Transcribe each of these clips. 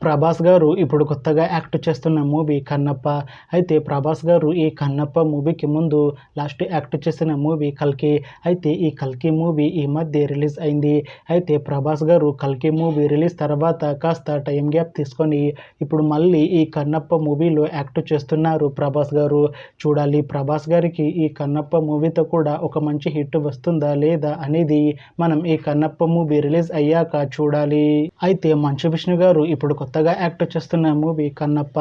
ప్రభాస్ గారు ఇప్పుడు కొత్తగా యాక్ట్ చేస్తున్న మూవీ కన్నప్ప. అయితే ప్రభాస్ గారు ఈ కన్నప్ప మూవీకి ముందు లాస్ట్ యాక్ట్ చేసిన మూవీ కల్కి. అయితే ఈ కల్కి మూవీ ఈ మధ్య రిలీజ్ అయింది. అయితే ప్రభాస్ గారు కల్కి మూవీ రిలీజ్ తర్వాత కాస్త టైం గ్యాప్ తీసుకొని ఇప్పుడు మళ్ళీ ఈ కన్నప్ప మూవీలో యాక్ట్ చేస్తున్నారు ప్రభాస్ గారు. చూడాలి ప్రభాస్ గారికి ఈ కన్నప్ప మూవీతో కూడా ఒక మంచి హిట్ వస్తుందా లేదా అనేది మనం ఈ కన్నప్ప మూవీ రిలీజ్ అయ్యాక చూడాలి. అయితే మంచు విష్ణు గారు ఇప్పుడు కొత్తగా యాక్ట్ చేస్తున్న మూవీ కన్నప్ప.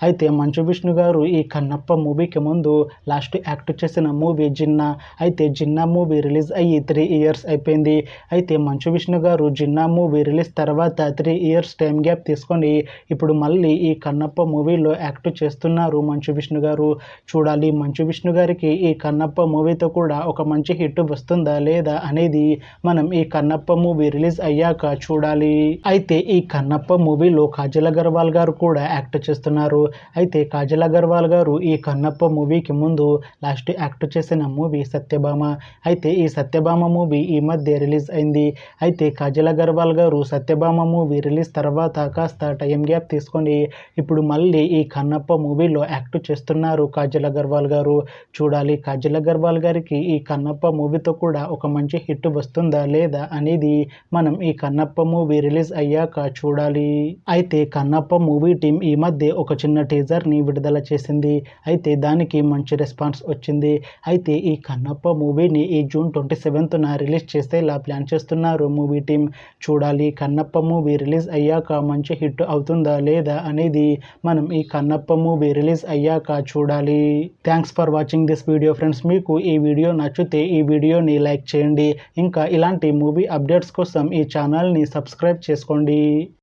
అయితే మంచు విష్ణు గారు ఈ కన్నప్ప మూవీకి ముందు లాస్ట్ యాక్ట్ చేసిన మూవీ జిన్నా. అయితే జిన్నా మూవీ రిలీజ్ అయ్యి 3 ఇయర్స్ అయిపోయింది. అయితే మంచు విష్ణు గారు జిన్నా మూవీ రిలీజ్ తర్వాత 3 ఇయర్స్ టైం గ్యాప్ తీసుకొని ఇప్పుడు మళ్ళీ ఈ కన్నప్ప మూవీలో యాక్ట్ చేస్తున్నారు మంచు విష్ణు గారు. చూడాలి మంచు విష్ణు గారికి ఈ కన్నప్ప మూవీతో కూడా ఒక మంచి హిట్ వస్తుందా లేదా అనేది మనం ఈ కన్నప్ప మూవీ రిలీజ్ అయ్యాక చూడాలి. అయితే ఈ కన్నప్ప మూవీలో కాజల్ అగర్వాల్ గారు కూడా యాక్ట్ చేస్తున్నారు. అయితే కాజల్ అగర్వాల్ గారు ఈ కన్నప్ప మూవీకి ముందు లాస్ట్ యాక్ట్ చేసిన మూవీ సత్యభామ. అయితే ఈ సత్యభామ మూవీ ఈ మధ్య రిలీజ్ అయింది. అయితే కాజల్ అగర్వాల్ గారు సత్యభామ మూవీ రిలీజ్ తర్వాత కాస్త టైం గ్యాప్ తీసుకొని ఇప్పుడు మళ్ళీ ఈ కన్నప్ప మూవీలో యాక్ట్ చేస్తున్నారు కాజల్ అగర్వాల్ గారు. చూడాలి కాజల్ అగర్వాల్ గారికి ఈ కన్నప్ప మూవీతో కూడా ఒక మంచి హిట్ వస్తుందా లేదా అనేది మనం ఈ కన్నప్ప మూవీ రిలీజ్ అయ్యాక చూడాలి. అయితే కన్నప్ప మూవీ టీం ఈ మధ్య ఒక చిన్న టీజర్ని విడుదల చేసింది. అయితే దానికి మంచి రెస్పాన్స్ వచ్చింది. అయితే ఈ కన్నప్ప మూవీని ఈ జూన్ 27న రిలీజ్ చేసేలా ప్లాన్ చేస్తున్నారు మూవీ టీం. చూడాలి కన్నప్ప మూవీ రిలీజ్ అయ్యాక మంచి హిట్ అవుతుందా లేదా అనేది మనం ఈ కన్నప్ప మూవీ రిలీజ్ అయ్యాక చూడాలి. Thanks for watching this video friends. మీకు ఈ వీడియో నచ్చితే ఈ వీడియోని లైక్ చేయండి. ఇంకా ఇలాంటి మూవీ అప్డేట్స్ కోసం ఈ ఛానల్ని సబ్స్క్రైబ్ చేసుకోండి.